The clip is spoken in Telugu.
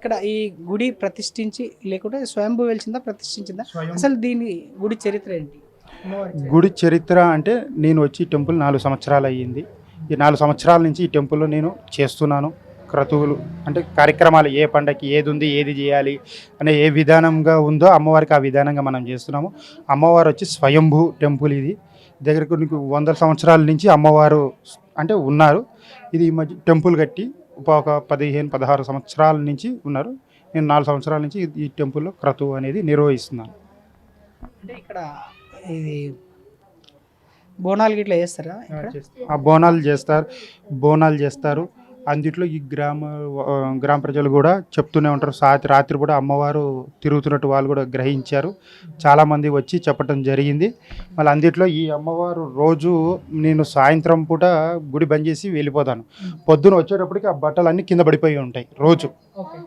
ఇక్కడ ఈ గుడి ప్రతిష్ఠించి లేకుంటే స్వయంభూ వెలిసిందా ప్రతిష్ఠించిందా? అసలు దీని గుడి చరిత్ర ఏంటి? గుడి చరిత్ర అంటే నేను వచ్చి ఈ టెంపుల్ 4 సంవత్సరాలు అయ్యింది. ఈ 4 సంవత్సరాల నుంచి ఈ టెంపుల్లో నేను చేస్తున్నాను. క్రతువులు అంటే కార్యక్రమాలు ఏ పండగకి ఏది ఉంది ఏది చేయాలి అనే ఏ విధానంగా ఉందో అమ్మవారికి ఆ విధానంగా మనం చేస్తున్నాము. అమ్మవారు వచ్చి స్వయంభూ టెంపుల్ ఇది. దగ్గరకు నీకు 100 సంవత్సరాల నుంచి అమ్మవారు అంటే ఉన్నారు. ఇది ఈ మధ్య టెంపుల్ కట్టి ఒక 15-16 సంవత్సరాల నుంచి ఉన్నారు. నేను 4 సంవత్సరాల నుంచి ఈ టెంపుల్లో క్రతువు అనేది నిర్వహిస్తున్నాను. అంటే ఇక్కడ ఇది బోనాలు గిట్లా చేస్తారా ఇక్కడ? ఆ బోనాలు చేస్తారు. అందుట్లో ఈ గ్రామ ప్రజలు కూడా చెప్తూనే ఉంటారు. రాత్రి కూడా అమ్మవారు తిరుగుతున్నట్టు వాళ్ళు కూడా గ్రహించారు. చాలామంది వచ్చి చెప్పడం జరిగింది. మళ్ళీ అందుట్లో ఈ అమ్మవారు రోజు నేను సాయంత్రం పూట గుడి బంద్ చేసి వెళ్ళిపోతాను. పొద్దున వచ్చేటప్పటికి ఆ బట్టలు అన్నీ కింద పడిపోయి ఉంటాయి రోజు.